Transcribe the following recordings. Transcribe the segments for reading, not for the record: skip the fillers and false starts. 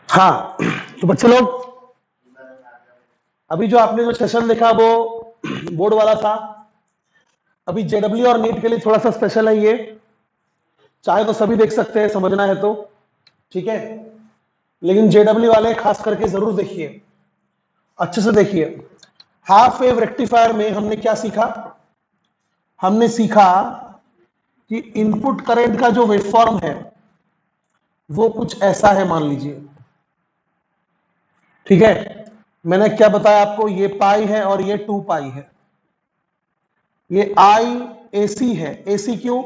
हाँ, तो बच्चे लोग अभी जो आपने जो सेशन देखा वो बोर्ड वाला था। अभी जेडब्ल्यू और नीट के लिए थोड़ा सा स्पेशल है ये, चाहे तो सभी देख सकते हैं समझना है तो, ठीक है, लेकिन जेडब्ल्यू वाले खास करके जरूर देखिए, अच्छे से देखिए। हाफ वेव रेक्टिफायर में हमने क्या सीखा? हमने सीखा कि इनपुट करंट का जो वेवफॉर्म है वो कुछ ऐसा है, मान लीजिए, ठीक है। मैंने क्या बताया आपको? ये पाई है और ये 2 पाई है। ये आई एसी है। एसी क्यों?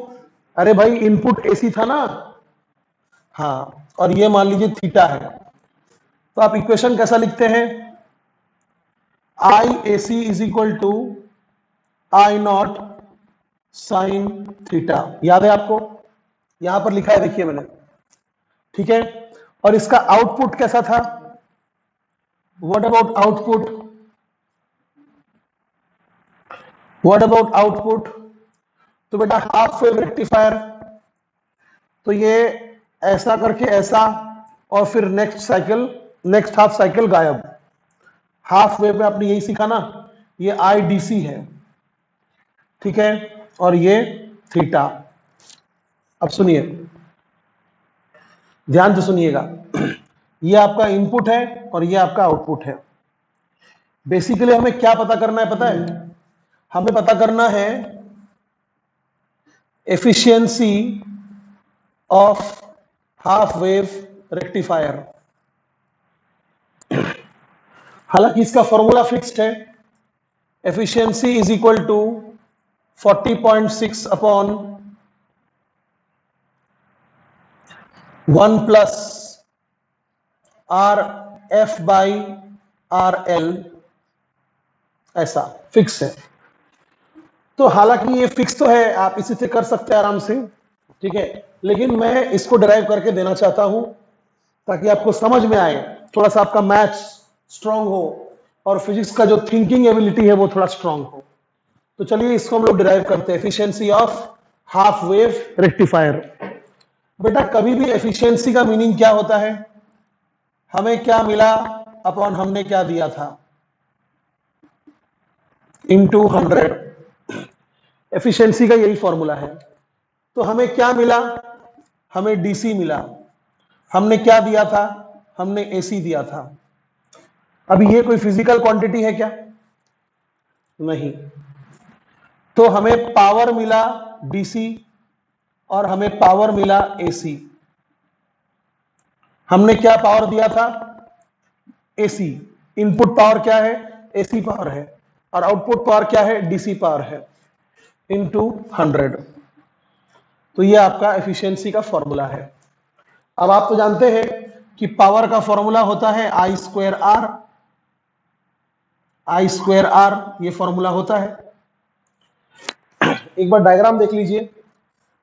अरे भाई इनपुट एसी था ना, हाँ, और ये मान लीजिए थीटा है। तो आप इक्वेशन कैसा लिखते हैं? I AC is equal to I naught sine theta. याद है आपको? यहां पर लिखा है, देखिए मैंने, ठीक है। और इसका आउटपुट कैसा था? What about output? What about output? तो बेटा हाफ वेव रेक्टिफायर, तो ये ऐसा करके ऐसा, और फिर next cycle, next half cycle गायब। हाफ वेव में आपने यही सीखा ना, ये आई डीसी है, ठीक है, और ये थीटा। अब सुनिए, ध्यान से सुनिएगा, ये आपका इनपुट है और ये आपका आउटपुट है। बेसिकली हमें क्या पता करना है, पता है? हमें पता करना है efficiency of half wave rectifier. हालांकि इसका फॉर्मूला फिक्स्ड है, efficiency is equal to 40.6 upon 1 plus R F by R L, ऐसा फिक्स है। तो हालांकि ये फिक्स तो है, आप इसी से कर सकते हैं आराम से, ठीक है, लेकिन मैं इसको डिराइव करके देना चाहता हूं ताकि आपको समझ में आए, थोड़ा सा आपका मैथ्स स्ट्रांग हो और फिजिक्स का जो थिंकिंग एबिलिटी है वो थोड़ा स्ट्रांग हो। तो चलिए इसको हम लोग डिराइव करते हैं, efficiency of half wave rectifier. बेटा कभी भी एफिशिएंसी का मीनिंग क्या होता है? हमें क्या मिला अपॉन हमने क्या दिया था, इनटू 100। एफिशिएंसी का यही फॉर्मूला है। तो हमें क्या मिला? हमें डीसी मिला। हमने क्या दिया था? हमने एसी दिया था। अभी ये कोई फिजिकल क्वांटिटी है क्या? नहीं। तो हमें पावर मिला डीसी और हमें पावर मिला एसी। हमने क्या पावर दिया था? एसी। इनपुट पावर क्या है? एसी पावर है, और आउटपुट पावर क्या है? डीसी पावर है, इनटू 100। तो ये आपका एफिशिएंसी का फॉर्मूला है। अब आप तो जानते हैं कि पावर का फॉर्मूला होता है I square R. I square R ये फॉर्मूला होता है। एक बार डायग्राम देख लीजिए।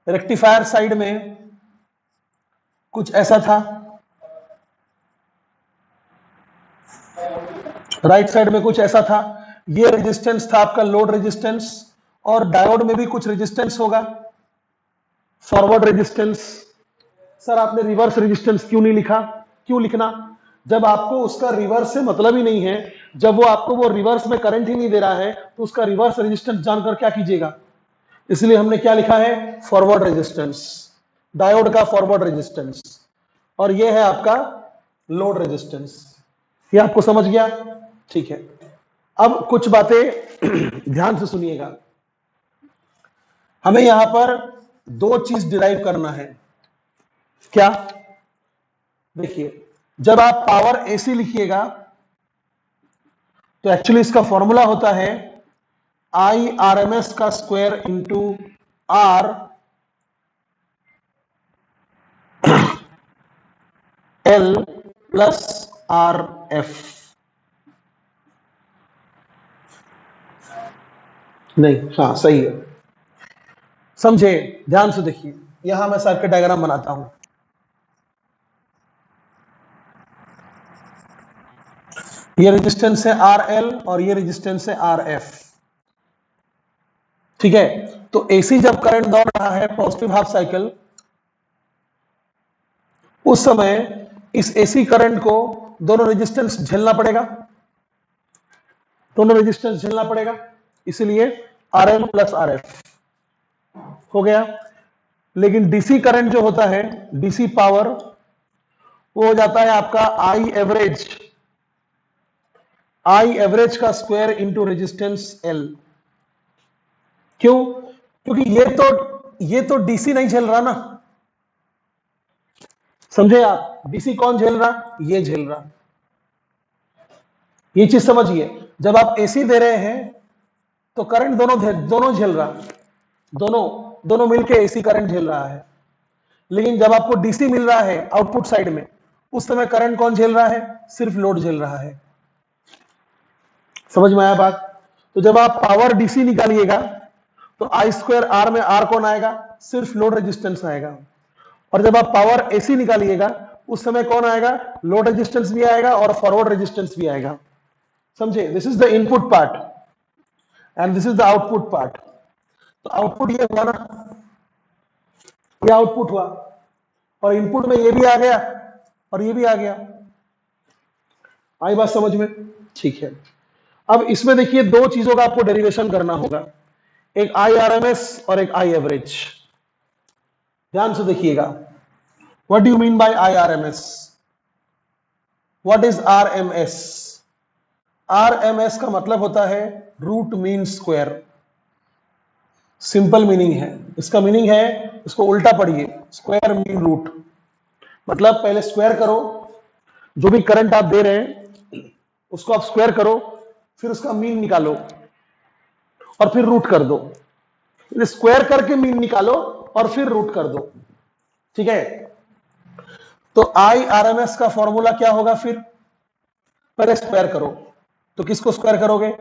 रेक्टिफायर साइड में कुछ ऐसा था, राइट साइड में कुछ ऐसा था। ये रेजिस्टेंस था आपका लोड रेजिस्टेंस, और डायोड में भी कुछ रेजिस्टेंस होगा, फॉरवर्ड रेजिस्टेंस। सर आपने रिवर्स रेजिस्टेंस क्यों नहीं लिखा? क्यों लिखना जब आपको उसका रिवर्स से मतलब ही नहीं है? जब वो आपको वो रिवर्स में करंट ही नहीं दे रहा है तो उसका रिवर्स रेजिस्टेंस जानकर क्या कीजिएगा? इसलिए हमने क्या लिखा है? फॉरवर्ड रेजिस्टेंस, डायोड का फॉरवर्ड रेजिस्टेंस, और ये है आपका लोड रेजिस्टेंस। ये आपको समझ गया? ठीक है। अब कुछ बातें ध्यान से सुनिएगा। हमें यहां पर दो चीज डिराइव करना है। क्या? देखिए, जब आप पावर एसी लिखिएगा तो एक्चुअली इसका फॉर्मूला होता है आई आर एम एस का square into R L plus R F. नहीं, हाँ सही है, समझे? ध्यान से देखिए, यहां मैं सर्किट डायग्राम बनाता हूं। ये रेजिस्टेंस है आर एल और ये रेजिस्टेंस है आर एफ, ठीक है। तो एसी जब करंट दौड़ रहा है पॉजिटिव हाफ साइकिल, उस समय इस एसी करंट को दोनों रेजिस्टेंस झेलना पड़ेगा, दोनों रेजिस्टेंस झेलना पड़ेगा, इसलिए RM प्लस RF हो गया। लेकिन डीसी करंट जो होता है, डीसी पावर, वो हो जाता है आपका आई एवरेज का स्क्वायर इंटू रेजिस्टेंस L। क्यों? क्योंकि ये तो डीसी नहीं झेल रहा ना, समझे आप? डीसी कौन झेल रहा? ये झेल रहा। ये चीज समझिए, जब आप एसी दे रहे हैं तो करंट दोनों झेल रहा, दोनों मिलके एसी करंट झेल रहा है। लेकिन जब आपको डीसी मिल रहा है आउटपुट साइड में, उस समय करंट कौन झेल रहा है? सिर्फ लोड झेल रहा है। समझ में आया बात? तो जब आप पावर डीसी निकालिएगा तो आई स्क्वायर आर में आर कौन आएगा? सिर्फ लोड रेजिस्टेंस आएगा। और जब आप पावर एसी निकालिएगा उस समय कौन आएगा? लोड रेजिस्टेंस भी आएगा और फॉरवर्ड रेजिस्टेंस भी आएगा। समझे? This is the input part and this is the output part. तो आउटपुट ये हुआ ना, ये आउटपुट हुआ, और इनपुट में ये भी आ गया और ये भी आ गया। आई बात समझ में? ठीक है। अब इसमें देखिए दो चीजों का आपको डेरिवेशन करना होगा, एक IRMS और एक आई एवरेज। ध्यान से देखिएगा, what do you mean by IRMS? What is RMS? RMS का मतलब होता है root mean square. Simple meaning है इसका। मीनिंग है, इसको उल्टा पढ़िए, स्क्वायर मीन रूट। मतलब पहले स्क्वायर करो, जो भी करंट आप दे रहे हैं उसको आप स्क्वायर करो, फिर उसका मीन निकालो और फिर रूट कर दो। स्क्वायर करके मीन निकालो और फिर रूट कर दो। ठीक है? तो IRMS का फॉर्मूला क्या होगा? फिर पहले स्क्वायर करो, तो किसको स्क्वायर करोगे?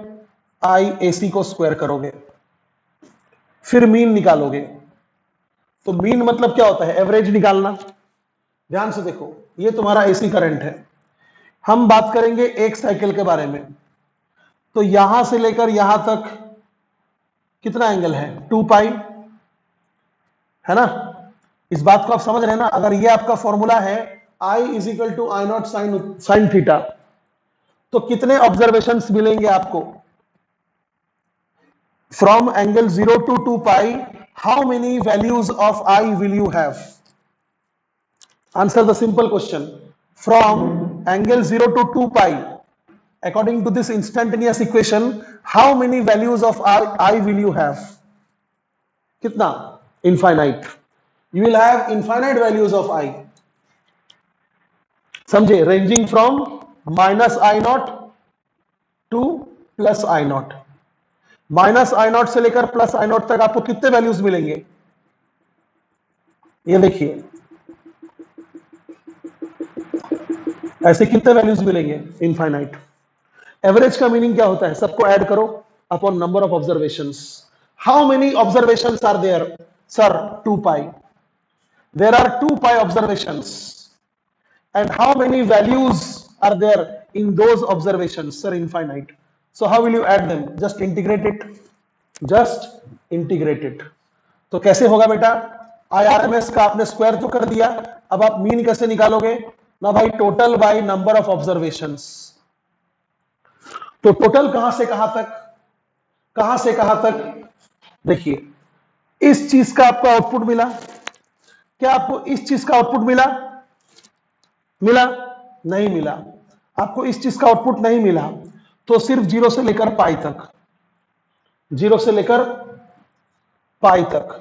IAC को स्क्वायर करोगे, फिर मीन निकालोगे। तो मीन मतलब क्या होता है? एवरेज निकालना। ध्यान से देखो, ये तुम्हारा एसी करंट है। हम बात करेंगे एक साइकिल के बारे में। तो यहां से लेकर यहां तक कितना एंगल है? 2 पाई, है ना? इस बात को आप समझ रहे हैं ना? अगर ये आपका फॉर्मूला है I is equal to I naught sine theta, तो कितने ऑब्जर्वेशंस मिलेंगे आपको? From angle 0 to 2 pi, how many values of I will you have? Answer the simple question. From angle 0 to 2 pi, according to this instantaneous equation, how many values of I will you have? कितना? Infinite. You will have infinite values of I. समझे? ranging from minus I naught to plus I naught. Minus I not से लेकर plus I not तक आपको कितने values मिलेंगे? ये देखिए, ऐसे कितने वैल्यूज मिलेंगे? इनफाइनाइट। एवरेज का मीनिंग क्या होता है? सबको ऐड करो upon number of observations. How many observations are there? Sir 2 pi. There are 2 pi observations and how many values are there in those observations? Sir infinite. So how will you add them? Just integrate it. Just integrate it. तो कैसे होगा बेटा? IRMS का आपने square तो कर दिया, अब आप मीन कैसे निकालोगे? ना भाई, total by number of observations. तो टोटल कहां से कहां तक? कहां से कहां तक? देखिए, इस चीज का आपको आउटपुट मिला। क्या आपको इस चीज का आउटपुट मिला? मिला? नहीं मिला। आपको इस चीज का आउटपुट नहीं मिला, तो सिर्फ 0 से लेकर पाई तक, 0 से लेकर पाई तक।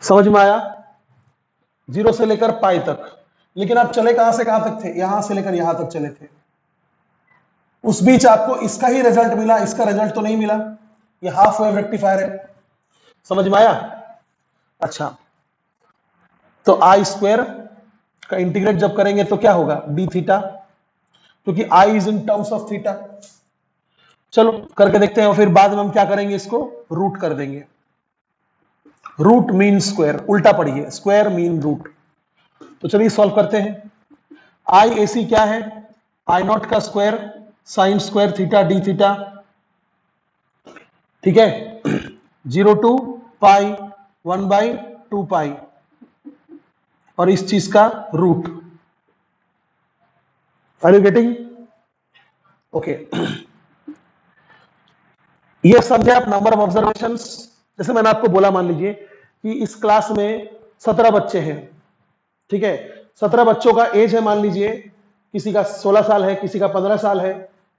समझ में आया? 0 से लेकर पाई तक। लेकिन आप चले कहां से कहां तक थे? यहां से लेकर यहां तक चले थे। उस बीच आपको इसका ही रिजल्ट मिला, इसका रिजल्ट तो नहीं मिला। ये हाफ वेव रेक्टिफायर है। समझ में आया? अच्छा, तो आई स्क्वायर का इंटीग्रेट जब करेंगे तो क्या होगा? डी थीटा, क्योंकि I is in terms of theta. चलो करके देखते हैं, और फिर बाद में हम क्या करेंगे? इसको रूट कर देंगे। रूट मीन स्क्वायर, उल्टा पढ़िए, स्क्वायर मीन रूट। तो चलिए सॉल्व करते हैं। आई ए सी क्या है? आई नॉट का square sine square theta D theta. ठीक है? 0 to पाई 1/2 पाई और इस चीज का root. Are you getting? Okay, ये समझे आप नंबर ऑफ ऑब्जर्वेशंस। जैसे मैंने आपको बोला, मान लीजिए कि इस क्लास में 17 बच्चे हैं, ठीक है। 17 बच्चों का एज है, मान लीजिए किसी का 16 साल है, किसी का 15 साल है,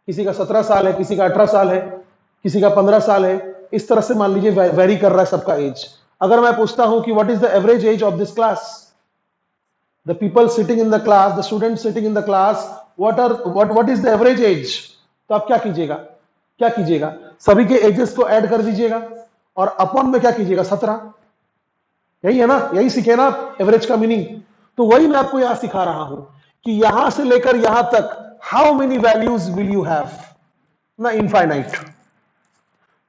किसी का 17 साल है, किसी का 18 साल है, किसी का 15 साल है। इस तरह से मान लीजिए वेरी कर रहा है सबका एज। अगर मैं पूछता हूं कि what is the average age of this class, the people sitting in the class, the student sitting in the class, what is the average age, तो आप क्या कीजिएगा? क्या कीजिएगा? सभी के एजेस को ऐड कर दीजिएगा और अपॉन में क्या कीजिएगा? 17। यही है ना, यही सीखे ना एवरेज का मीनिंग। तो वही मैं आपको यहां सिखा रहा हूं कि यहां से लेकर यहां तक how many values will you have, ना इनफाइनाइट।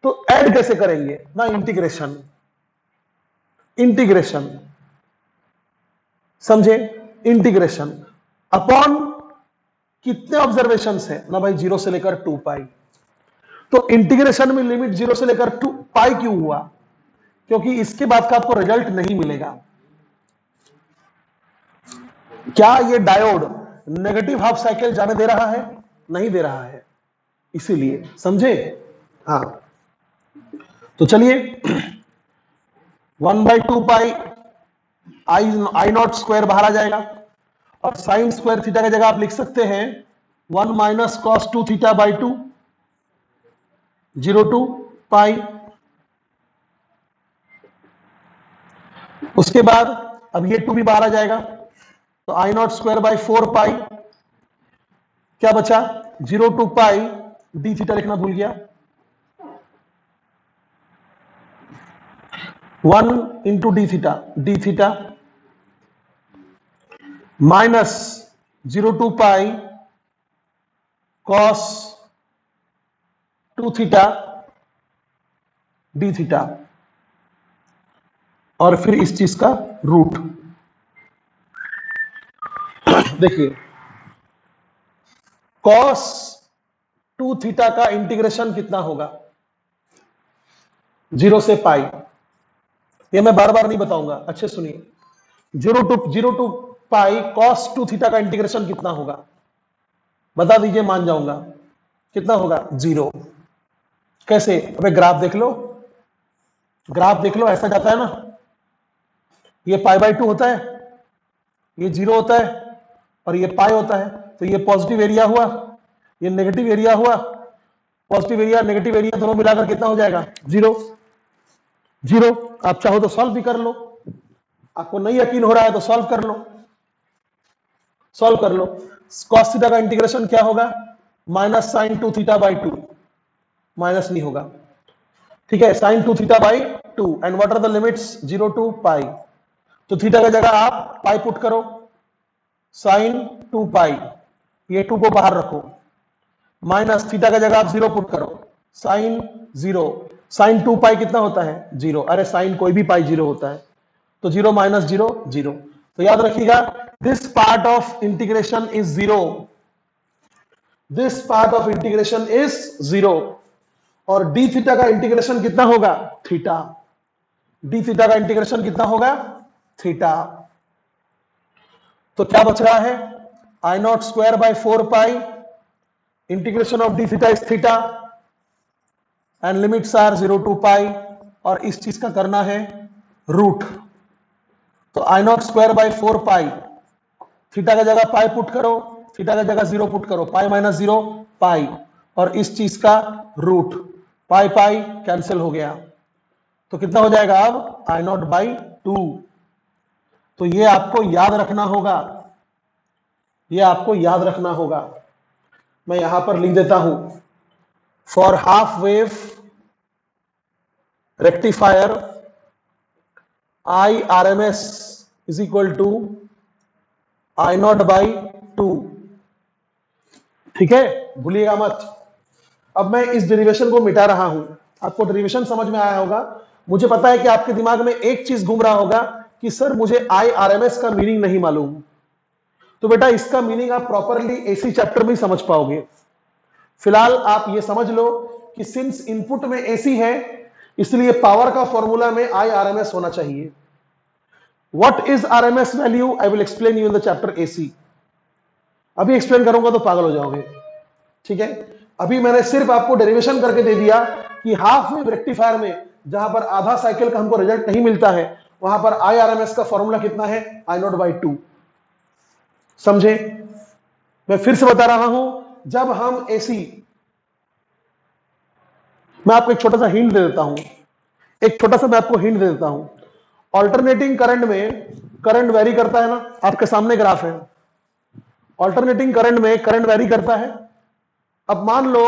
तो ऐड कैसे करेंगे? ना इंटीग्रेशन। इंटीग्रेशन समझे? इंटीग्रेशन अपॉन कितने ऑब्जर्वेशंस है ना भाई? 0 से लेकर 2 पाई। तो इंटीग्रेशन में लिमिट 0 से लेकर 2 पाई क्यों हुआ? क्योंकि इसके बाद का आपको रिजल्ट नहीं मिलेगा। क्या ये डायोड नेगेटिव हाफ साइकिल जाने दे रहा है? नहीं दे रहा है, इसीलिए। समझे? हाँ, तो चलिए 1/2 पाई आई नॉट स्क्वायर बाहर आ जाएगा और साइन स्क्वायर थीटा की जगह आप लिख सकते हैं 1 minus cos 2 theta by 2, 0 to pi. उसके बाद अब ये 2 भी बाहर आ जाएगा, तो आई नॉट स्क्वायर बाई 4 पाई। क्या बचा? 0 टू पाई डी थीटा लिखना भूल गया, 1 into D theta minus 0 to pi cos 2 theta D theta और फिर इस चीज का रूट। देखिए कॉस 2 थीटा का इंटीग्रेशन कितना होगा? 0 से पाई। ये मैं बार बार नहीं बताऊंगा, अच्छे सुनिए। 0 टू पाई कॉस 2 थीटा का इंटीग्रेशन कितना होगा? बता दीजिए, मान जाऊंगा। कितना होगा? 0। कैसे? अबे ग्राफ देख लो, ग्राफ देख लो, ऐसा जाता है ना। ये π/2 होता है, ये 0 होता है और ये पाई होता है। तो ये पॉजिटिव एरिया हुआ, ये नेगेटिव एरिया हुआ। पॉजिटिव एरिया नेगेटिव एरिया दोनों मिलाकर कितना हो जाएगा? 0। 0 आप चाहो तो सॉल्व भी कर लो, आपको नहीं यकीन हो रहा है तो सॉल्व कर लो, सॉल्व कर लो। कॉस थीटा का इंटीग्रेशन क्या होगा? Minus sine 2 theta by 2, minus नहीं होगा, ठीक है। Sine 2 theta by 2 and what are the limits? 0 to pi. तो थीटा की जगह आप पाई पुट करो, साइन 2 पाई, ये 2 को बाहर रखो, माइनस थीटा की जगह आप 0 पुट करो, साइन 0। साइन 2 पाई कितना होता है? 0। अरे साइन कोई भी पाई 0 होता है, तो 0 माइनस 0 0। तो याद रखिएगा, this part of integration is 0, this part of integration is 0। और डी थीटा का इंटीग्रेशन कितना होगा? थीटा। डी थीटा का इंटीग्रेशन कितना होगा? थीटा। तो क्या बच रहा है? I naught square by 4 pi integration of d theta is theta and limits are 0 to pi, और इस चीज का करना है रूट। तो I naught square by 4 pi, theta का जगह पाई पुट करो, थीटा का जगह 0 पुट करो, पाई माइनस 0 पाई, और इस चीज का रूट। पाई पाई कैंसिल हो गया, तो कितना हो जाएगा अब? आई नॉट बाई 2। तो ये आपको याद रखना होगा, ये आपको याद रखना होगा। मैं यहां पर लिख देता हूं, for half wave rectifier I R M S is equal to I naught by 2, ठीक है, भूलिएगा मत। अब मैं इस डेरिवेशन को मिटा रहा हूं, आपको डेरिवेशन समझ में आया होगा। मुझे पता है कि आपके दिमाग में एक चीज घूम रहा होगा कि सर मुझे IRMS का मीनिंग नहीं मालूम। तो बेटा इसका मीनिंग आप प्रॉपरली एसी चैप्टर में ही समझ पाओगे। फिलहाल आप ये समझ लो कि सिंस इनपुट में एसी है, इसलिए पावर का फॉर्मूला में आई आरएमएस होना चाहिए। What is RMS value? I will explain you in the chapter AC. अभी एक्सप्लेन करूंगा तो पागल हो जाओगे, ठीक है। अभी मैंने सिर्फ आपको डेरिवेशन करके दे दिया कि हाफ वेव रेक्टिफायर में जहां पर आधा साइकिल का हमको रिजल्ट नहीं मिलता है, वहां पर आई आरएमएस का फॉर्मूला कितना है? I0/2। समझे? मैं फिर से बता रहा हूं, जब हम एसी, मैं आपको एक छोटा सा हिंट दे देता हूं, एक छोटा सा मैं आपको हिंट दे देता हूं। ऑल्टरनेटिंग करंट में करंट वेरी करता है ना, आपके सामने ग्राफ है। ऑल्टरनेटिंग करंट में करंट वेरी करता है। अब मान लो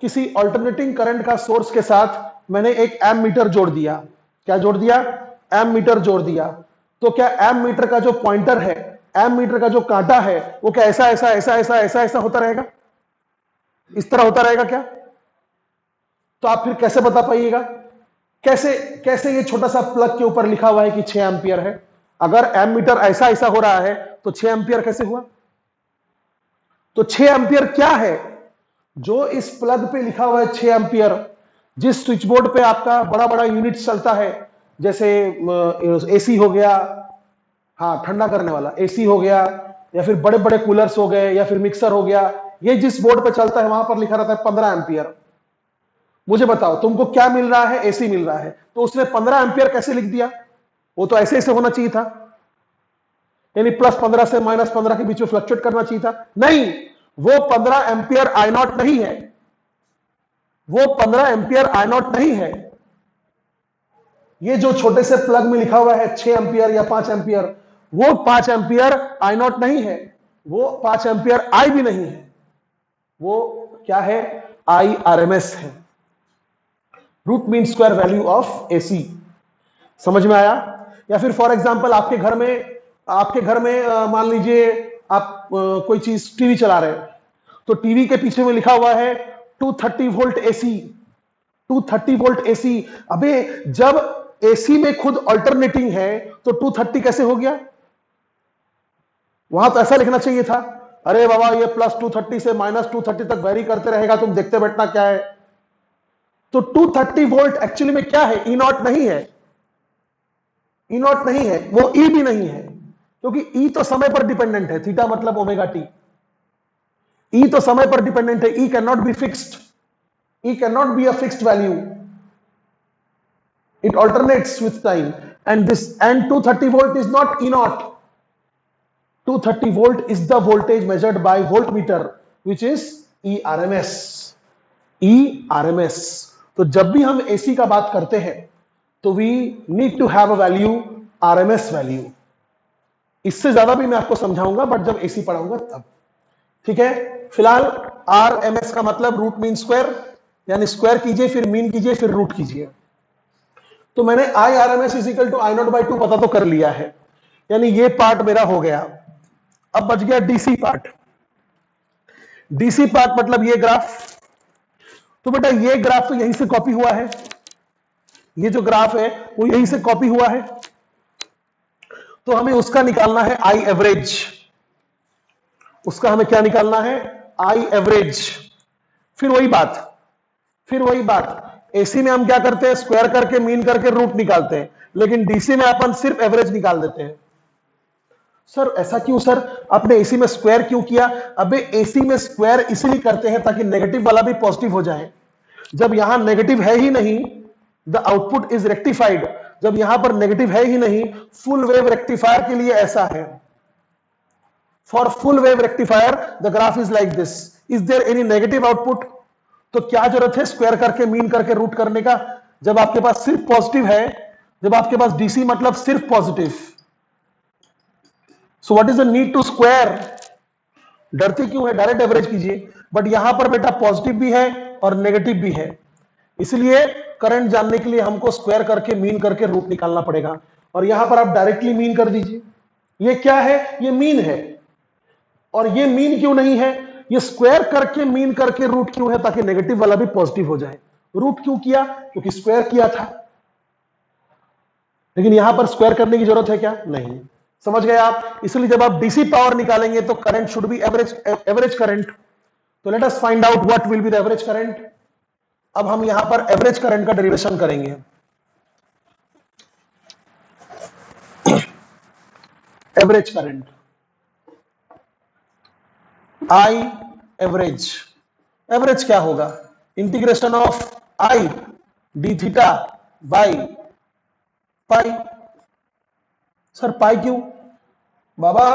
किसी ऑल्टरनेटिंग करंट का सोर्स के साथ मैंने एक एम मीटर जोड़ दिया। क्या जोड़ दिया? एम मीटर जोड़ दिया। तो क्या एम मीटर का जो पॉइंटर है, एम मीटर का जो कांटा है, वो क्या ऐसा ऐसा ऐसा ऐसा ऐसा ऐसा होता रहेगा? इस तरह होता रहेगा क्या? तो आप फिर कैसे बता पाइएगा? कैसे कैसे ये छोटा सा प्लग के ऊपर लिखा हुआ है कि 6 एम्पियर है? अगर एम मीटर ऐसा ऐसा हो रहा है तो 6 एम्पियर कैसे हुआ? तो 6 एम्पियर क्या है? जो इस प्लग पे लिखा हुआ है 6 एम्पियर, जिस स्विच बोर्ड पे आपका बड़ा बड़ा यूनिट चलता है, जैसे एसी हो गया, हाँ ठंडा करने वाला एसी हो गया, या फिर बड़े बड़े कूलर्स हो गए, या फिर मिक्सर हो गया, ये जिस बोर्ड पे चलता है वहां पर लिखा रहता है 15 एम्पियर। मुझे बताओ तुमको क्या मिल रहा है? एसी मिल रहा है। तो उसने 15 एम्पियर कैसे लिख दिया? वो तो ऐसे ऐसे होना चाहिए था, यानी +15 से -15 के बीच में फ्लक्चुएट करना चाहिए था। नहीं, वो 15 एम्पियर I0 नहीं है, वो 15 एम्पियर I0 नहीं है। ये जो छोटे से प्लग में लिखा हुआ है 6 एम्पियर या 5 एम्पियर, वो 5 एम्पियर I0 नहीं है, वो 5 एम्पियर I भी नहीं है, वो क्या है? IRMS है, root mean square value of AC. समझ में आया? या फिर फॉर एग्जांपल आपके घर में मान लीजिए आप कोई चीज टीवी चला रहे हैं, तो टीवी के पीछे में लिखा हुआ है 230 वोल्ट एसी, 230 वोल्ट एसी। अबे जब एसी में खुद अल्टरनेटिंग है तो 230 कैसे हो गया? वहां तो ऐसा लिखना चाहिए था, अरे बाबा ये +230 से -230 तक वेरी करते रहेगा, तुम देखते बैठना क्या है। तो 230 वोल्ट एक्चुअली में क्या है? E0 नहीं है, E0 नहीं है, वो E भी नहीं है, क्योंकि E तो समय पर डिपेंडेंट है, थीटा मतलब ओमेगा टी। E तो समय पर डिपेंडेंट है, E can not be fixed, E cannot be a fixed value, it alternates with time, and 230 volt is not E0. 230 volt is the voltage measured by voltmeter, which is ERMS. ERMS. तो जब भी हम AC का बात करते हैं तो we need to have a value RMS value. इससे ज्यादा भी मैं आपको समझाऊंगा बट जब AC पढ़ाऊंगा तब, ठीक है। फिलहाल RMS का मतलब रूट मीन स्क्वायर, यानी स्क्वायर कीजिए फिर मीन कीजिए फिर रूट कीजिए। तो मैंने IRMS = I0/2 पता तो कर लिया है, यानी ये पार्ट मेरा हो गया। अब बच गया डीसी पार्ट। डीसी पार्ट मतलब ये ग्राफ। तो बेटा ये ग्राफ तो यहीं से कॉपी हुआ है, ये जो ग्राफ है वो यहीं से कॉपी हुआ है, तो हमें उसका निकालना है आई एवरेज। उसका हमें क्या निकालना है? I average. फिर वही बात एसी में हम क्या करते हैं? स्क्वायर करके मीन करके रूट निकालते हैं, लेकिन डीसी में अपन सिर्फ एवरेज निकाल देते हैं। सर ऐसा क्यों? सर आपने एसी में स्क्वायर क्यों किया? अबे एसी में स्क्वायर इसलिए करते हैं ताकि नेगेटिव वाला भी पॉजिटिव हो जाए। जब यहां नेगेटिव है ही नहीं, द आउटपुट इज रेक्टिफाइड। जब यहां पर नेगेटिव है ही नहीं, फुल वेव रेक्टिफायर के लिए ऐसा है। For full wave rectifier the graph is like this. Is there any negative output? तो क्या जरूरत है स्क्वायर करके मीन करके रूट करने का, जब आपके पास सिर्फ पॉजिटिव है, जब आपके पास डीसी मतलब सिर्फ positive. So what is the need to square? डरते क्यों है? डायरेक्ट एवरेज कीजिए। बट यहां पर बेटा पॉजिटिव भी है और नेगेटिव भी है, इसलिए करंट जानने के लिए हमको स्क्वायर करके मीन करके रूट निकालना पड़ेगा। और यहां पर आप डायरेक्टली मीन कर दीजिए। ये क्या है? ये मीन है। और ये मीन क्यों नहीं है? ये स्क्वायर करके मीन करके रूट क्यों है? ताकि नेगेटिव वाला भी पॉजिटिव हो जाए। रूट क्यों किया? क्योंकि स्क्वायर किया था। लेकिन यहां पर स्क्वायर करने की जरूरत है क्या? नहीं। समझ गए आप? इसलिए जब आप डीसी पावर निकालेंगे तो current should be average current. तो let us find out what will be the average current. अब हम यहां पर एवरेज करंट का डेरिवेशन करेंगे। Average current, I average, average क्या होगा? Integration of I d theta by pi. Sir pi क्यों? बाबा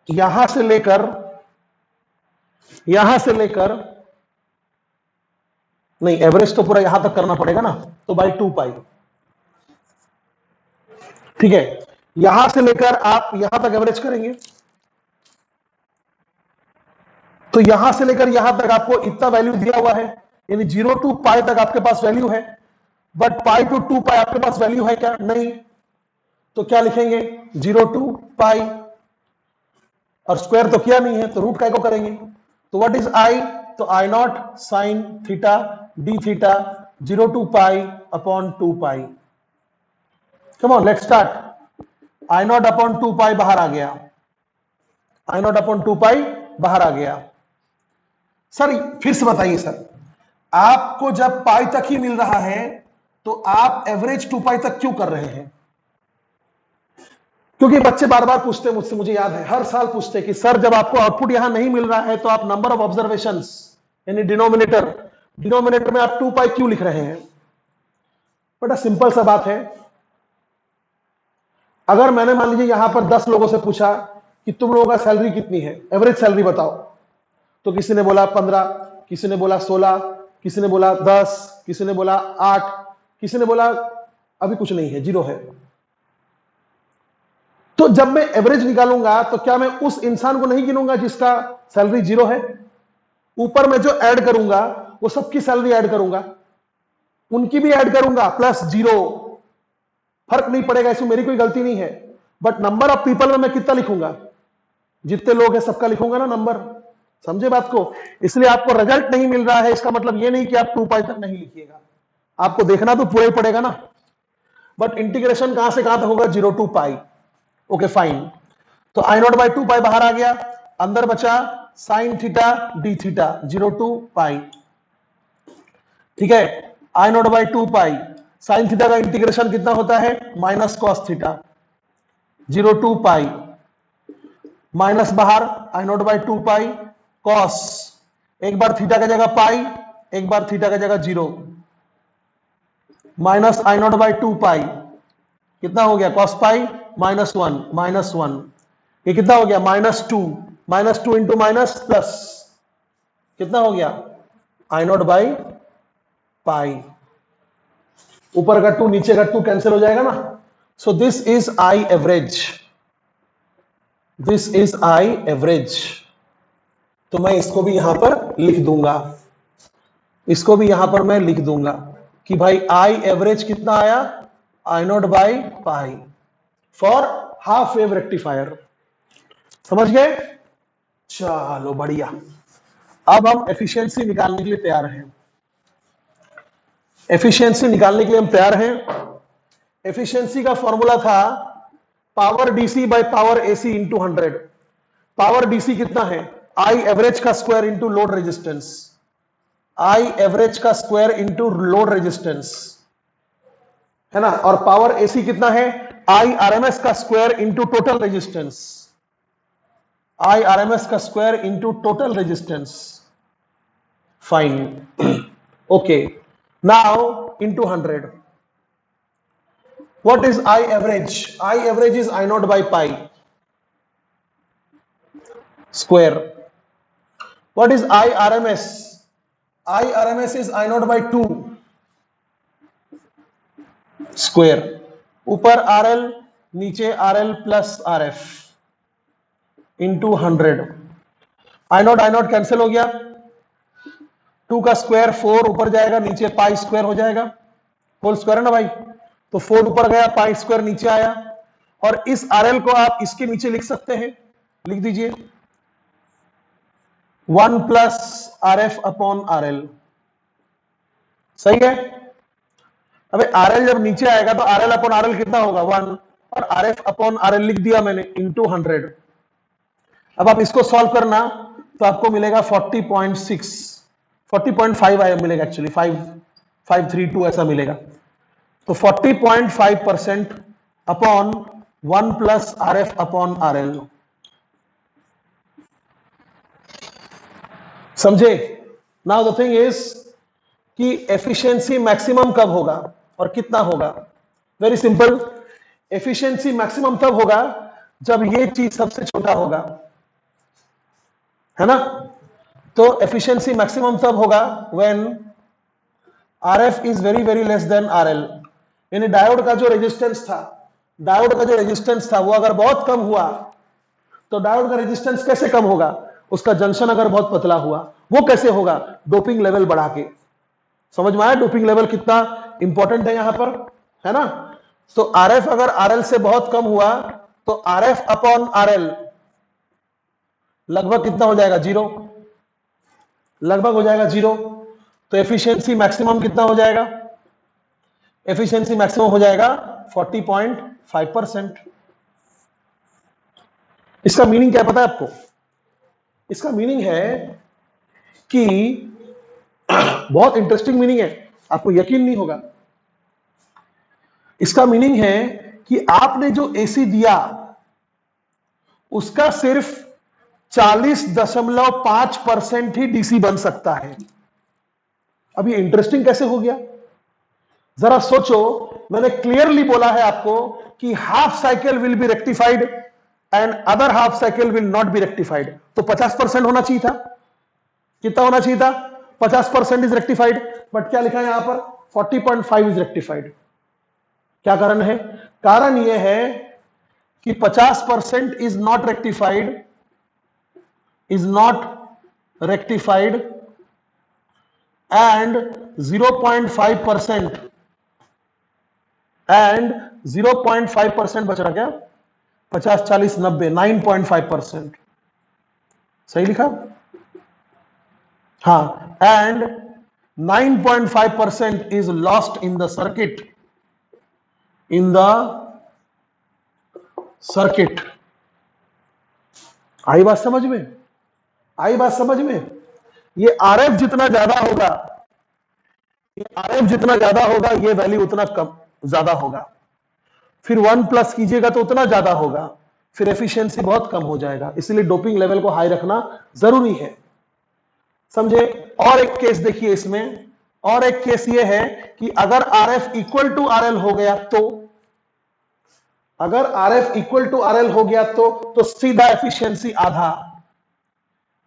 यहां से लेकर नहीं, एवरेज तो पूरा यहां तक करना पड़ेगा ना, तो बाई 2 पाई। ठीक है, यहां से लेकर आप यहां तक एवरेज करेंगे, तो यहां से लेकर यहां तक आपको इतना वैल्यू दिया हुआ है, यानी 0 टू पाई तक आपके पास वैल्यू है, बट पाई टू 2 पाई आपके पास वैल्यू है क्या? नहीं। तो क्या लिखेंगे? 0 टू पाई, और स्क्वायर तो किया नहीं है, तो रूट काय को करेंगे। तो व्हाट इज आई? तो I naught sine theta D theta 0 to pi upon 2 pi. Come on let's start. I naught upon 2 pi बाहर आ गया, आई नॉट अपॉन 2 पाई बाहर आ गया। सर फिर से बताइए सर, आपको जब पाई तक ही मिल रहा है तो आप एवरेज 2 पाई तक क्यों कर रहे हैं? क्योंकि बच्चे बार बार पूछते हैं मुझसे, मुझे याद है हर साल पूछते हैं कि सर जब आपको आउटपुट यहां नहीं मिल रहा है तो आप नंबर ऑफ ऑब्जर्वेशंस यानी डिनोमिनेटर में आप 2 पाई क्यों लिख रहे हैं? बड़ा सिंपल सा बात है। अगर मैंने मान लीजिए यहां पर 10 लोगों से पूछा कि तुम लोगों का सैलरी कितनी है, एवरेज सैलरी बताओ, तो किसी ने बोला 15, किसी ने बोला 16, किसी ने बोला 10, किसी ने बोला 8, किसी ने बोला अभी कुछ नहीं है, 0 है। तो जब मैं एवरेज निकालूंगा तो क्या मैं उस इंसान को नहीं गिनूंगा जिसका सैलरी 0 है? ऊपर में जो ऐड करूंगा वो सबकी सैलरी ऐड करूंगा, उनकी भी ऐड करूंगा प्लस 0, फर्क नहीं पड़ेगा, इसमें मेरी कोई गलती नहीं है। बट नंबर ऑफ पीपल में मैं कितना लिखूंगा? जितने लोग हैं सबका लिखूंगा ना नंबर। समझे बात को? इसलिए आपको रिजल्ट नहीं मिल रहा है, इसका मतलब ये नहीं कि आप 2 पाई तक नहीं लिखिएगा, आपको देखना तो पूरा ही पड़ेगा ना। बट इंटीग्रेशन कहां से कहां तक होगा? 0 टू पाई। Okay fine. तो आई नॉट बाई 2 पाई बाहर आ गया, अंदर बचा sine theta D theta 0 to pi. ठीक है, I naught by 2 pi, sine theta का इंटीग्रेशन कितना होता है? Minus cos theta 0 to pi, minus बाहर I naught by 2 pi cos, एक बार थीटा का जगह पाई, एक बार थीटा का जगह 0, माइनस आई नॉट बाई 2 पाई, कितना हो गया? कॉस पाई माइनस 1, ये कितना हो गया? -2 इंटू माइनस प्लस, कितना हो गया? आई नॉट बाई पाई। ऊपर का 2 नीचे का 2 कैंसिल हो जाएगा ना। So this is I average, this is I average. तो मैं इसको भी यहां पर लिख दूंगा, इसको भी यहां पर मैं लिख दूंगा कि भाई आई एवरेज कितना आया? I naught by pi for half wave rectifier. समझ गए? चलो बढ़िया। अब हम एफिशिएंसी निकालने के लिए तैयार हैं, एफिशिएंसी निकालने के लिए हम तैयार हैं। एफिशिएंसी का फॉर्मूला था power DC by power AC into 100। Power DC कितना है? आई एवरेज का square into load resistance, I average का स्क्वायर इंटू लोड रेजिस्टेंस, है ना। और पावर एसी कितना है? आई आरएमएस का स्क्वायर इंटू टोटल रेजिस्टेंस, आई आरएमएस का square into total resistance. Fine, okay. Now into 100, what is I average? I average is I naught by pi square. What is I RMS? I RMS is I naught by 2 square. ऊपर RL, नीचे RL plus RF into 100. I naught cancel हो गया, 2 का square 4 ऊपर जाएगा, नीचे pi square हो जाएगा, होल स्क्वायर है ना भाई। तो 4 ऊपर गया, पाई स्क्वायर नीचे आया, और इस RL को आप इसके नीचे लिख सकते हैं, लिख दीजिए 1 प्लस RF अपॉन RL। सही है। अबे RL जब नीचे आएगा तो RL अपॉन RL कितना होगा? 1, और RF अपॉन RL लिख दिया मैंने इंटू 100। अब आप इसको सॉल्व करना तो आपको मिलेगा 40.6। 40.5 आया मिलेगा, एक्चुअली 5532 ऐसा मिलेगा। तो 40.5% upon 1 plus RF upon RL। समझे? नाउ द थिंग इज कि एफिशिएंसी मैक्सिमम कब होगा और कितना होगा? वेरी सिंपल, एफिशिएंसी मैक्सिमम तब होगा जब ये चीज सबसे छोटा होगा, है ना? तो एफिशिएंसी मैक्सिमम तब होगा when RF is very very less then RL। यानी डायोड का जो रेजिस्टेंस था वो अगर बहुत कम हुआ, तो डायोड का रेजिस्टेंस कैसे कम होगा? उसका जंक्शन अगर बहुत पतला हुआ, वो कैसे होगा? डोपिंग लेवल बढ़ा के। समझ में आया डोपिंग लेवल कितना इंपॉर्टेंट है यहां पर, है ना? तो RF अगर RL से बहुत कम हुआ तो RF अपॉन RL लगभग कितना हो जाएगा? 0, लगभग हो जाएगा 0। तो एफिशिएंसी मैक्सिमम कितना हो जाएगा? एफिशिएंसी मैक्सिमम हो जाएगा 40.5%। इसका मीनिंग क्या पता है आपको? इसका मीनिंग है कि बहुत इंटरेस्टिंग मीनिंग है, आपको यकीन नहीं होगा। इसका मीनिंग है कि आपने जो एसी दिया उसका सिर्फ 40.5% ही डीसी बन सकता है। अब ये इंटरेस्टिंग कैसे हो गया? जरा सोचो, मैंने क्लियरली बोला है आपको कि half cycle will be rectified and other half cycle will not be rectified. तो 50% होना चाहिए था। कितना होना चाहिए था? 50% इज रेक्टिफाइड, बट क्या लिखा है यहां पर? 40.5 इज रेक्टिफाइड। क्या कारण है? कारण यह है कि 50% इज नॉट रेक्टिफाइड, and 0.5% बच रहा क्या? 50 40 90 9.5%। सही लिखा? हाँ, and 9.5% is lost in the circuit, आई बात समझ में? आई बात समझ में? ये RF जितना ज्यादा होगा, ये वैल्यू उतना कम ज्यादा होगा। फिर 1 प्लस कीजिएगा तो उतना ज्यादा होगा, फिर एफिशिएंसी बहुत कम हो जाएगा। इसलिए डोपिंग लेवल को हाई रखना जरूरी है। समझे? और एक केस देखिए इसमें, और एक केस ये है कि अगर RF इक्वल टू RL हो गया तो, अगर RF इक्वल टू RL हो गया तो सीधा एफिशिएंसी आधा,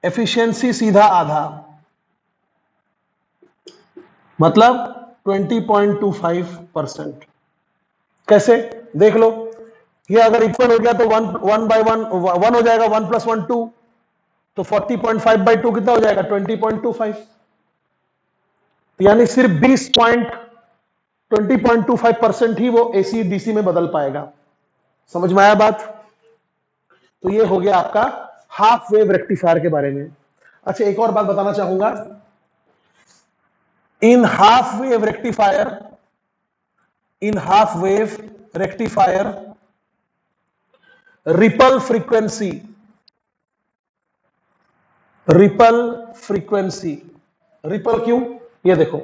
एफिशिएंसी सीधा आधा, मतलब 20.25%। कैसे? देख लो, ये अगर इक्वल हो गया तो 1 बाय 1 हो जाएगा, 1 प्लस 1 2, तो 40.5 बाई 2 कितना हो जाएगा? 20.25। यानी सिर्फ 20.25% ही वो एसी डीसी में बदल पाएगा। समझ में आया बात? तो ये हो गया आपका हाफ वेव रेक्टिफायर के बारे में। अच्छा, एक और बात बताना चाहूंगा। In half wave rectifier ripple frequency ripple क्यों? ये देखो,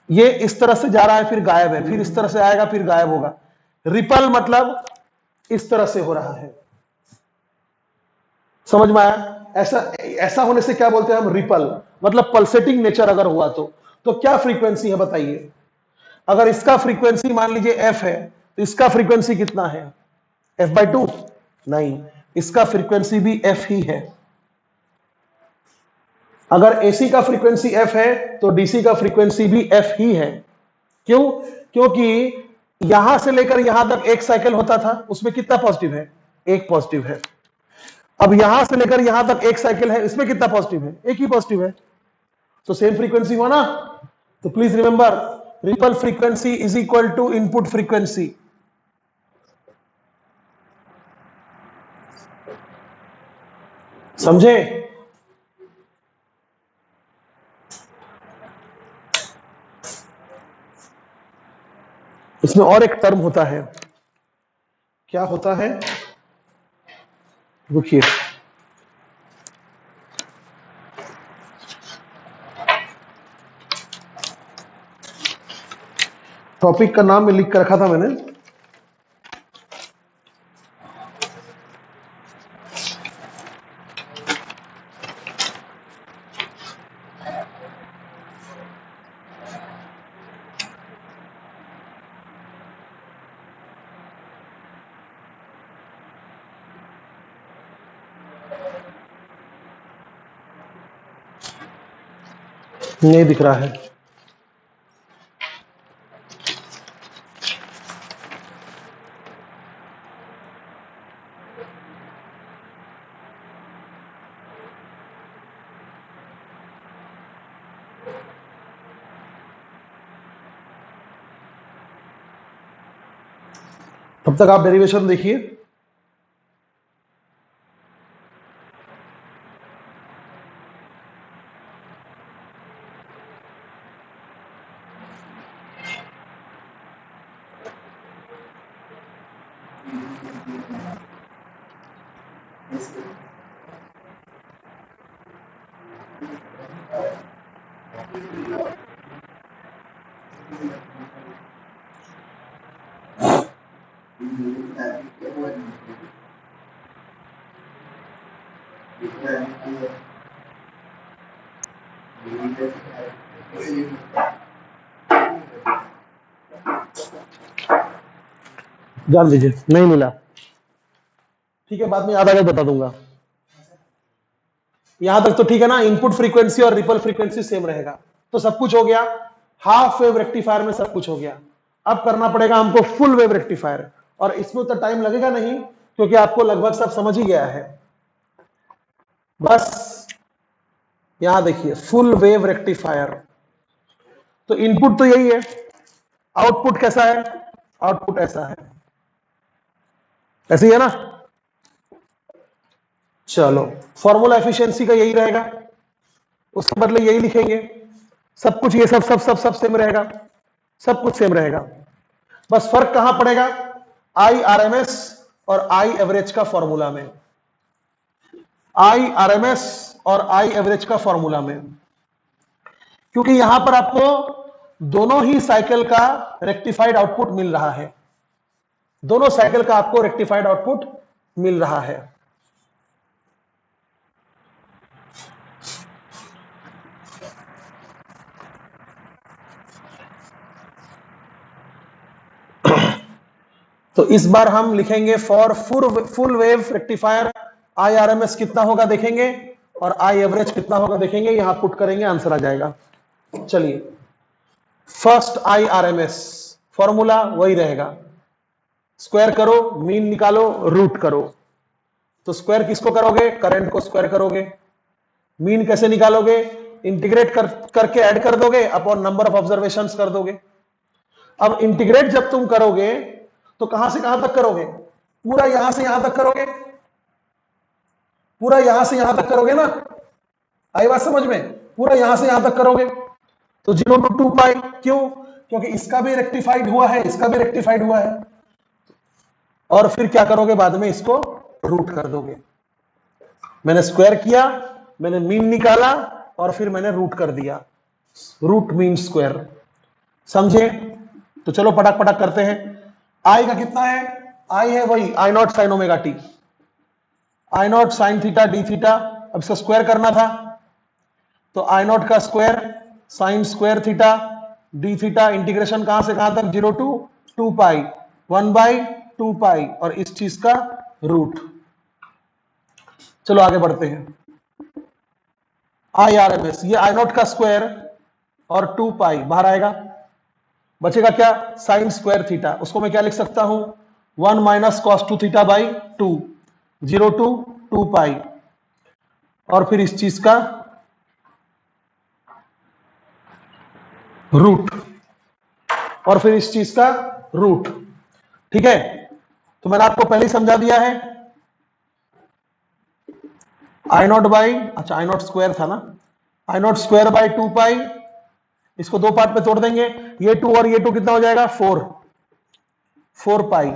ये इस तरह से जा रहा है फिर गायब है, फिर इस तरह से आएगा फिर गायब होगा। रिपल मतलब इस तरह से हो रहा है। समझ में आया? ऐसा होने से क्या बोलते हैं हम? रिपल, मतलब पल्सेटिंग नेचर अगर हुआ तो क्या फ्रीक्वेंसी है बताइए? अगर इसका फ्रीक्वेंसी मान लीजिए f है, तो इसका फ्रीक्वेंसी कितना है? f/2? नहीं, इसका फ्रीक्वेंसी भी f ही है। अगर AC का फ्रीक्वेंसी f है तो DC का फ्रीक्वेंसी भी f ही है। क्यों? क्योंकि यहां से लेकर यहां तक एक साइकिल होता था, उसमें कितना पॉजिटिव है? एक पॉजिटिव है। अब यहां से लेकर यहां तक एक साइकिल है, इसमें कितना पॉजिटिव है? एक ही पॉजिटिव है। तो सेम फ्रीक्वेंसी हुआ ना? तो please remember, ripple frequency is equal to input frequency. समझे? इसमें और एक टर्म होता है। क्या होता है? रुकिए, टॉपिक का नाम में लिख कर रखा था मैंने, नहीं दिख रहा है। तब तक आप डेरिवेशन देखिए। जान दीजिए, नहीं मिला, ठीक है, बाद में याद आगे बता दूंगा। यहां तक तो ठीक है ना, इनपुट फ्रीक्वेंसी और रिपल फ्रीक्वेंसी सेम रहेगा, तो सब कुछ हो गया। हाफ वेव रेक्टिफायर में सब कुछ हो गया। अब करना पड़ेगा हमको फुल वेव रेक्टिफायर, और इसमें उतना टाइम लगेगा नहीं, क्योंकि आपको लगभग सब समझ ही गया है। बस यहां देखिए, फुल वेव रेक्टिफायर, तो इनपुट तो यही है, आउटपुट कैसा है, आउटपुट ऐसा है, ऐसे ही है ना। चलो, फॉर्मूला एफिशिएंसी का यही रहेगा, उसके बदले यही लिखेंगे, सब कुछ ये सब सेम रहेगा, सब कुछ सेम रहेगा। बस फर्क कहां पड़ेगा, आई आरएमएस और आई एवरेज का फॉर्मूला में, आई आरएमएस और आई एवरेज का फॉर्मूला में, क्योंकि यहां पर आपको दोनों ही साइकिल का रेक्टिफाइड आउटपुट मिल रहा है, दोनों साइकिल का आपको रेक्टिफाइड आउटपुट मिल रहा है। तो इस बार हम लिखेंगे for full wave rectifier I RMS कितना होगा देखेंगे, और आई एवरेज कितना होगा देखेंगे, यहां पुट करेंगे, आंसर आ जाएगा। चलिए, फर्स्ट आई आरएमएस फॉर्मूला वही रहेगा, स्क्वायर करो, मीन निकालो, रूट करो। तो स्क्वायर किसको करोगे, करंट को स्क्वायर करोगे। मीन कैसे निकालोगे, इंटीग्रेट करके ऐड कर दोगे अपॉन नंबर ऑफ ऑब्जर्वेशंस कर दोगे। अब इंटीग्रेट जब तुम करोगे तो कहां से कहां तक करोगे, पूरा यहां से यहां तक करोगे, पूरा यहां से यहां तक करोगे ना, आई बात समझ में, पूरा यहां से यहां तक करोगे। तो 0 to 2 पाई, क्यों, क्योंकि इसका भी रेक्टिफाइड हुआ है, इसका भी रेक्टिफाइड हुआ है। और फिर क्या करोगे, बाद में इसको रूट कर दोगे। मैंने स्क्वायर किया, मैंने मीन निकाला, और फिर मैंने रूट कर दिया, रूट मीन स्क्वायर, समझे। तो चलो पटाक पटाक करते हैं। आई का कितना है, आई है वही I naught sine omega T, I naught sine theta D theta. अब इसका स्क्वायर करना था, तो आई नॉट का square sine square theta D theta, integration कहां से कहां तक, 0 to 2 पाई, 1/2 पाई, और इस चीज का रूट। चलो आगे बढ़ते हैं। आई आर एम एस, ये आई नॉट का स्क्वायर और 2 पाई बाहर आएगा, बचेगा क्या, साइन स्क्वायर थीटा। उसको मैं क्या लिख सकता हूं, 1 minus cos 2 theta by 2, 0 to 2 पाई, और फिर इस चीज का रूट, और फिर इस चीज का रूट। ठीक है, तो मैंने आपको पहले ही समझा दिया है। आई नॉट बाई, अच्छा आई नॉट स्क्वायर था ना, आई नॉट स्क्वायर बाई 2 पाई, इसको दो पार्ट में तोड़ देंगे, ये 2 और ये 2 कितना हो जाएगा, 4 पाई।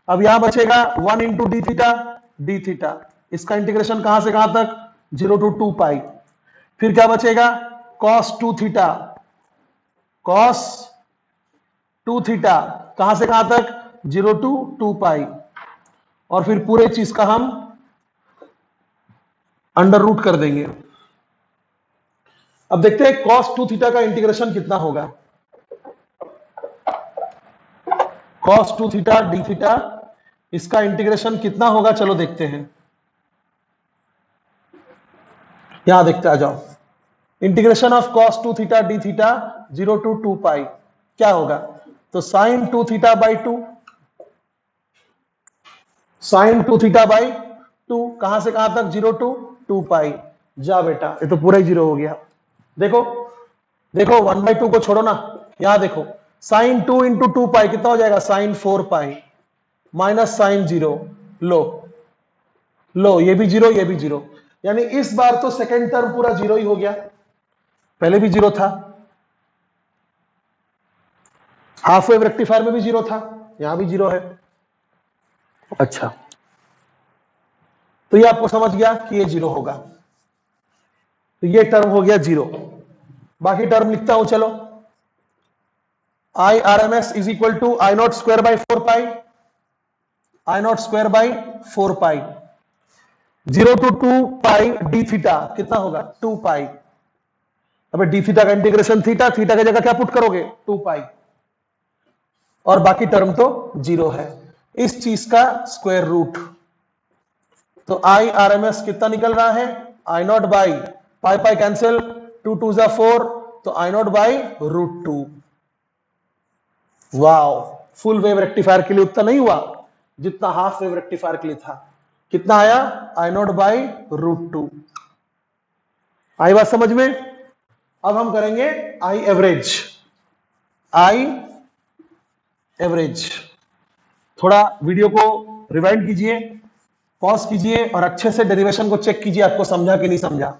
अब यहां बचेगा 1 into D theta D theta, इसका इंटीग्रेशन कहां से कहां तक, 0 to 2 पाई। फिर क्या बचेगा, cos 2 theta, cos two theta, कहां से कहां तक, 0 to 2 पाई, और फिर पूरे चीज का हम अंडर रूट कर देंगे। अब देखते हैं cos 2 थीटा का इंटीग्रेशन कितना होगा। cos 2 थीटा डी थीटा, इसका इंटीग्रेशन कितना होगा, चलो देखते हैं। यहां देखते आ जाओ, integration of cos 2 theta D theta 0 to 2 पाई क्या होगा, तो sin 2 theta by 2, sin 2 theta by 2, कहां से कहां तक, 0 to 2 पाई। जा बेटा, ये तो पूरा ही 0 हो गया। देखो देखो 1/2 को छोड़ो ना, यहां देखो sin 2 इंटू 2 पाई कितना हो जाएगा, sin 4 पाई माइनस sin 0, लो लो, ये भी 0 ये भी 0, यानी इस बार तो सेकेंड टर्म पूरा 0 ही हो गया, पहले भी 0 था, हाफ वेव रेक्टिफायर में भी 0 था, यहां भी 0 है। अच्छा, तो ये आपको समझ गया कि ये 0 होगा, तो ये टर्म हो गया 0। बाकी टर्म लिखता हूं, चलो, I R M S is equal to I naught square by 4 pi, I naught square by 4 pi, 0 to 2 pi D theta कितना होगा, 2 पाई। अब डी थीटा का इंटीग्रेशन थीटा, थीटा की जगह क्या पुट करोगे, 2 पाई, और बाकी टर्म तो 0 है, इस चीज का स्क्वायर रूट। तो आई आर एम एस कितना निकल रहा है, I naught by pi pi cancel, 2 2 जा 4, तो I naught by √2। Wow, full wave rectifier के लिए उतना नहीं हुआ जितना हाफ वेव रेक्टिफायर के लिए था। कितना आया, आई नॉट बाई √2। आई बात समझ में। अब हम करेंगे आई एवरेज, आई एवरेज। थोड़ा वीडियो को रिवाइंड कीजिए, पॉज कीजिए और अच्छे से डेरिवेशन को चेक कीजिए, आपको समझा कि नहीं समझा।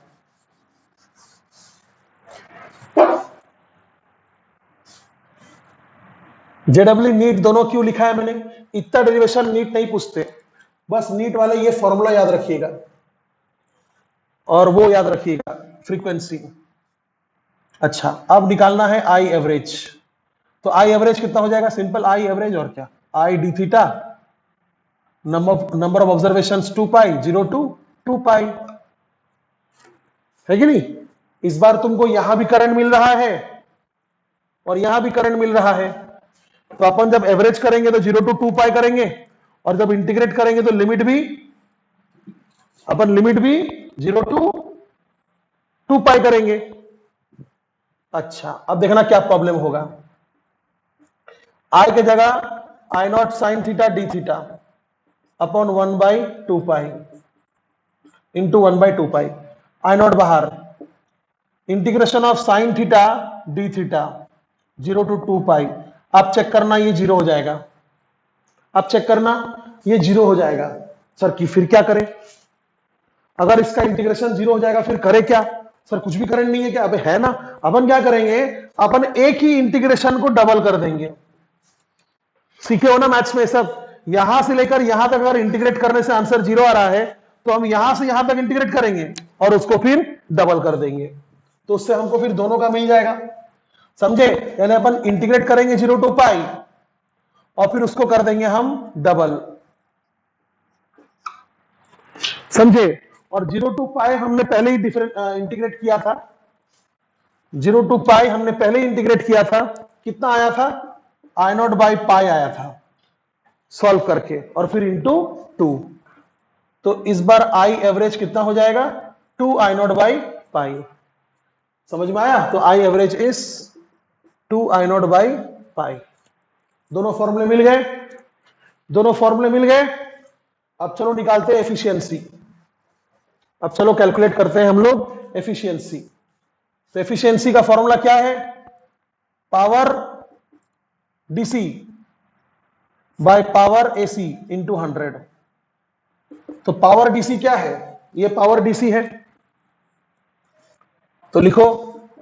जेडब्ल्यू नीट दोनों क्यों लिखा है मैंने, इतना डेरिवेशन नीट नहीं पूछते, बस नीट वाले ये फॉर्मूला याद रखिएगा और वो याद रखिएगा, फ्रीक्वेंसी। अच्छा, अब निकालना है आई एवरेज, तो आई एवरेज कितना हो जाएगा, सिंपल आई एवरेज और क्या, आई d theta, number of observation 2 pi, 0 to 2 पाई, है कि नहीं। इस बार तुमको यहां भी करंट मिल रहा है और यहां भी करंट मिल रहा है, तो अपन जब एवरेज करेंगे तो 0 to 2 पाई करेंगे, और जब इंटीग्रेट करेंगे तो लिमिट भी 0 to 2 पाई करेंगे। अच्छा, अब देखना क्या प्रॉब्लम होगा, आई की जगह I naught sine theta D theta upon 1/2 pi into 1/2 pi, I naught बाहर, integration of sine theta D theta 0 to 2 pi. आप चेक करना ये 0 हो जाएगा, आप चेक करना ये 0 हो जाएगा। सर कि फिर क्या करें, अगर इसका इंटीग्रेशन 0 हो जाएगा फिर करे क्या, सर कुछ भी करंट नहीं है क्या, अबे है ना। अपन क्या करेंगे, अपन एक ही इंटीग्रेशन को डबल कर देंगे, सीखे हो ना मैथ्स में सब, यहां से लेकर यहां तक अगर इंटीग्रेट करने से आंसर 0 आ रहा है तो हम यहां से यहां तक इंटीग्रेट करेंगे और उसको फिर डबल कर देंगे, तो उससे हमको फिर दोनों का मिल जाएगा, समझे। यानी अपन इंटीग्रेट करेंगे 0 to पाई और फिर उसको कर देंगे हम डबल, समझे। और 0 to पाई हमने पहले ही इंटीग्रेट किया था, 0 to पाई हमने पहले ही इंटीग्रेट किया था, कितना आया था, आई नॉट बाई पाई आया था सॉल्व करके, और फिर इंटू 2, तो इस बार आई एवरेज कितना हो जाएगा, 2 आई नॉट बाई पाई, समझ में आया। तो I average is 2 I naught by पाई। दोनों फॉर्मूले मिल गए, दोनों फॉर्मूले मिल गए। अब चलो निकालते हैं एफिशिएंसी, अब चलो कैलकुलेट करते हैं हम लोग एफिशिएंसी। तो एफिशिएंसी का फॉर्मूला क्या है, power DC by power AC into 100। तो पावर डीसी क्या है, ये पावर डीसी है, तो लिखो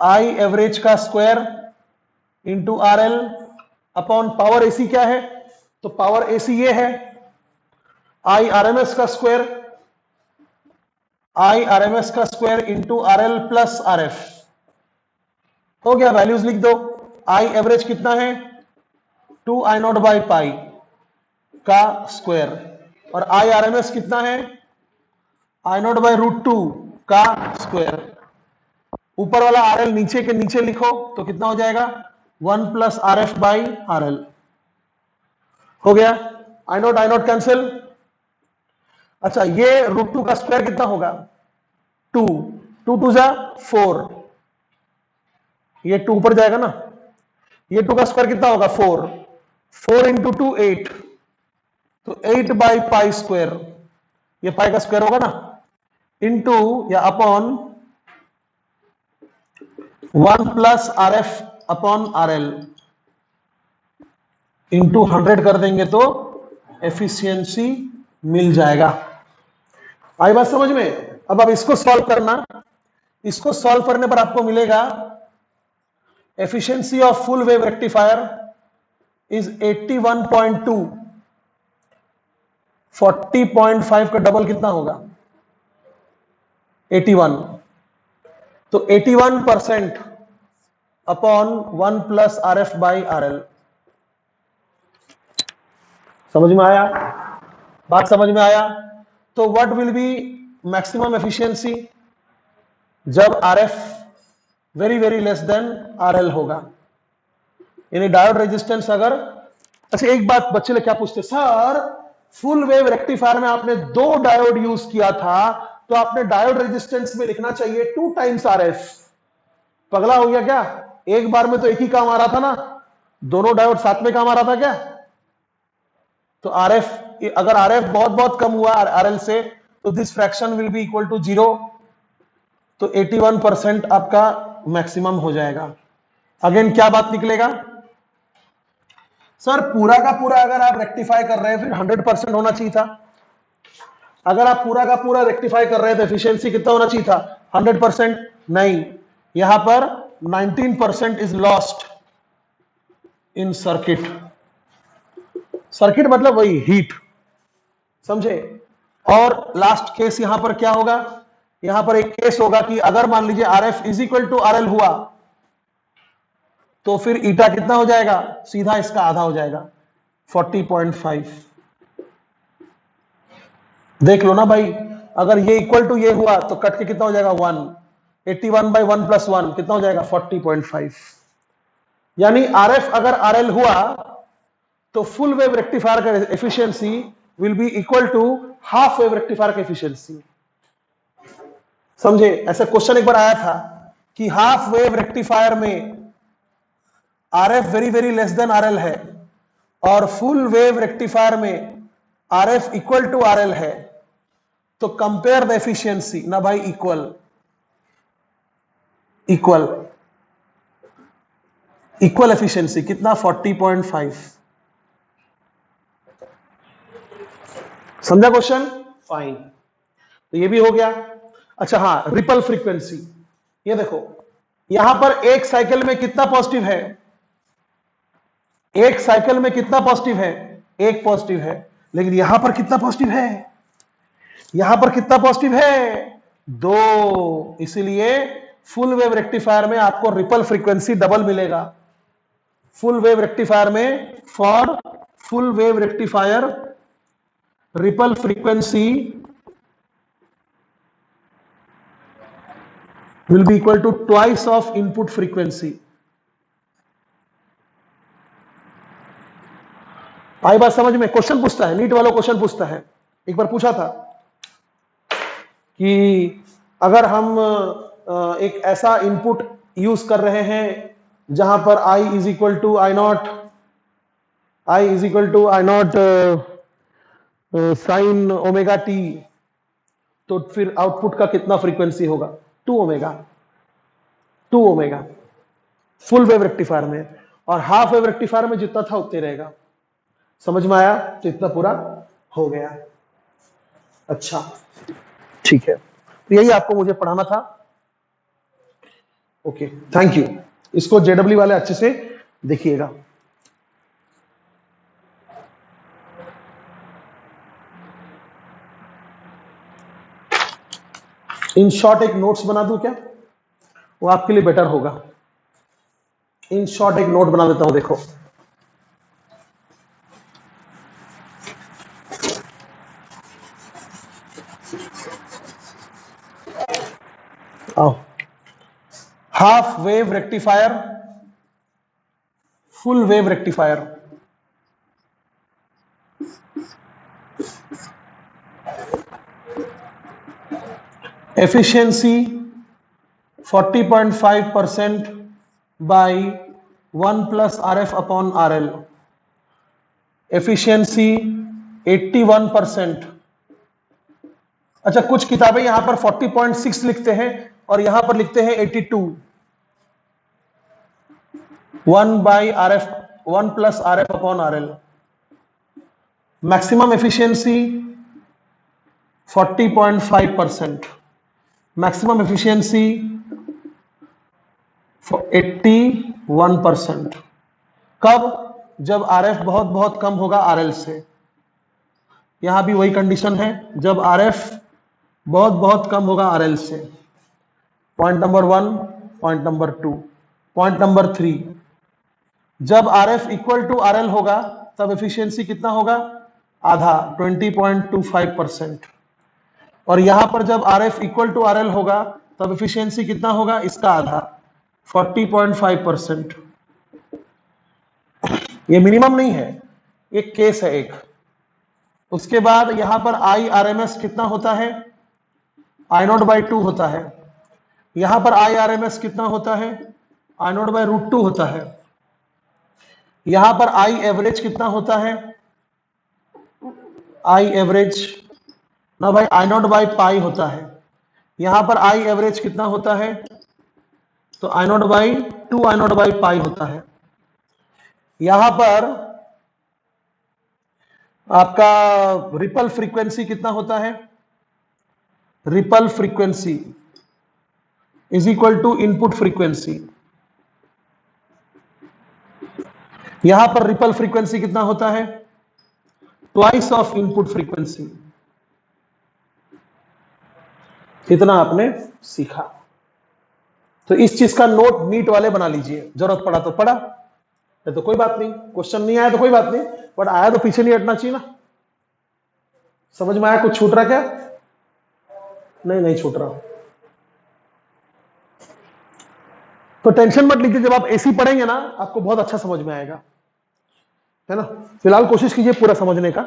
आई एवरेज का square into R L upon power AC क्या है, तो पावर एसी ये है, आई आरएमएस का स्क्वायर, आई आरएमएस का square into R L plus R F, हो गया। वैल्यूज लिख दो, आई एवरेज कितना है 2 आई नॉट बाई पाई का स्क्वायर, और आई आर एम एस कितना है, आई नॉट बाई √2 का स्क्वायर। ऊपर वाला आर एल नीचे के नीचे लिखो तो कितना हो जाएगा, 1 plus R F by R L. हो गया, आई नॉट कैंसिल। अच्छा, ये √2 का स्क्वायर कितना होगा, 2, 2 2 जा 4, ये 2 ऊपर जाएगा ना, ये 2 का स्क्वायर कितना होगा 4, 4 इंटू 2 8, तो 8 बाई पाई स्क्वायर, ये पाई का स्क्वायर होगा ना, इंटू या upon 1 plus R F upon R L, into 100 कर देंगे तो एफिशिएंसी मिल जाएगा। आई बात समझ में? अब आप इसको सॉल्व करना, इसको सॉल्व करने पर आपको मिलेगा efficiency of full wave rectifier is 81.2, 40.5 का डबल कितना होगा, 81, तो 81% upon 1 plus R F by R L. समझ में आया? बात समझ में आया? तो what will be maximum efficiency जब R F very very less than R L होगा, यानी डायोड रेजिस्टेंस अगर, अच्छा एक बात बच्चे लोग क्या पूछते, सर फुल वेव रेक्टिफायर में आपने 2 डायोड यूज किया था, तो आपने डायोड रेजिस्टेंस में लिखना चाहिए 2 टाइम्स आर एफ। पगला हो गया क्या? एक बार में तो एक ही काम आ रहा था ना, दोनों डायोड साथ में काम आ रहा था क्या? तो आर एफ, अगर आर एफ बहुत बहुत कम हुआ आर एल से, तो this fraction will be equal to 0, तो 81% आपका मैक्सिमम हो जाएगा। अगेन क्या बात निकलेगा, सर पूरा का पूरा अगर आप रेक्टिफाई कर रहे हैं फिर 100% होना चाहिए था। अगर आप पूरा का पूरा रेक्टिफाई कर रहे हैं तो एफिशिएंसी कितना होना चाहिए था, 100%। नहीं, यहां पर 19% is lost in circuit. Circuit मतलब वही हीट, समझे? और लास्ट केस यहां पर क्या होगा, यहां पर एक केस होगा कि अगर मान लीजिए R F is equal to R L हुआ, तो फिर ईटा कितना हो जाएगा, सीधा इसका आधा हो जाएगा, 40.5। देख लो ना भाई, अगर ये इक्वल टू ये हुआ तो कट के कितना हो जाएगा 1, 81 बाई 1 प्लस 1 कितना हो जाएगा 40.5। यानी आर एफ अगर आर एल हुआ तो फुल वेव रेक्टिफायर का efficiency will be equal to half wave rectifier का एफिशिएंसी। समझे? ऐसा क्वेश्चन एक बार आया था कि हाफ वेव रेक्टिफायर में R F very very less than R L है, और फुल वेव रेक्टिफायर में R F equal to R L है, तो कंपेयर द एफिशिएंसी ना भाई, इक्वल इक्वल इक्वल एफिशिएंसी कितना, 40.5। समझा क्वेश्चन? फाइन, तो ये भी हो गया। अच्छा हाँ, रिपल फ्रीक्वेंसी, ये देखो यहां पर एक साइकिल में कितना पॉजिटिव है, एक साइकिल में कितना पॉजिटिव है, एक पॉजिटिव है, लेकिन यहां पर कितना पॉजिटिव है, यहां पर कितना पॉजिटिव है, 2। इसलिए फुल वेव रेक्टिफायर में आपको रिपल फ्रीक्वेंसी डबल मिलेगा। फुल वेव रेक्टिफायर में, for full wave rectifier ripple frequency will be equal to twice of input frequency। आई बात समझ में? क्वेश्चन पूछता है, नीट वाला क्वेश्चन पूछता है, एक बार पूछा था कि अगर हम एक ऐसा इनपुट यूज कर रहे हैं जहां पर I is equal to I naught, I is equal to I naught sine omega T, तो फिर आउटपुट का कितना फ्रीक्वेंसी होगा, 2 ओमेगा फुल वेव रेक्टिफायर में, और हाफ वेव रेक्टिफायर में जितना था उतने रहेगा। समझ में आया? तो इतना पूरा हो गया। अच्छा ठीक है, तो यही आपको मुझे पढ़ाना था। Okay, thank you. इसको जेडब्ल्यू वाले अच्छे से देखिएगा। इन शॉर्ट एक नोट्स बना दूं क्या, वो आपके लिए बेटर होगा। इन शॉर्ट एक नोट बना देता हूं, देखो आओ, half wave rectifier, full wave rectifier. Efficiency 40.5% by 1 plus RF upon RL। Efficiency 81%। अच्छा, कुछ किताबें यहां पर 40.6 लिखते हैं और यहां पर लिखते हैं 82। 1 plus RF upon RL। Maximum efficiency 40.5%, maximum efficiency 81%। कब? जब RF बहुत बहुत कम होगा RL से। यहां भी वही कंडीशन है, जब RF बहुत बहुत कम होगा RL से। Point number 1, point number 2। Point number 3, जब RF इक्वल टू RL होगा तब एफिशिएंसी कितना होगा? आधा, 20.25%। और यहां पर जब RF इक्वल टू RL होगा तब एफिशिएंसी कितना होगा? इसका आधा, 40.5%। ये मिनिमम नहीं है, एक केस है एक। उसके बाद यहां पर IRMS कितना होता है? I0/2 होता है। यहां पर IRMS कितना होता है? I0/√2 होता है। यहां पर I एवरेज कितना होता है? I एवरेज ना भाई, I0/π होता है। यहां पर I एवरेज कितना होता है? तो I0/2 I0/π होता है। यहां पर आपका रिपल फ्रीक्वेंसी कितना होता है? Ripple frequency is equal to input frequency. यहां पर रिपल फ्रीक्वेंसी कितना होता है? Twice of input frequency. इतना आपने सीखा। तो इस चीज का नोट नीट वाले बना लीजिए, जरूरत पड़ा तो पढ़ा, तो कोई बात नहीं। क्वेश्चन नहीं आया तो कोई बात नहीं, बट आया तो पीछे नहीं हटना चाहिए ना। समझ में आया? कुछ छूट रहा क्या? नहीं छूट रहा। तो टेंशन मत लीजिए, जब आप एसी पढ़ेंगे ना आपको बहुत अच्छा समझ में आएगा, है ना। फिलहाल कोशिश कीजिए पूरा समझने का।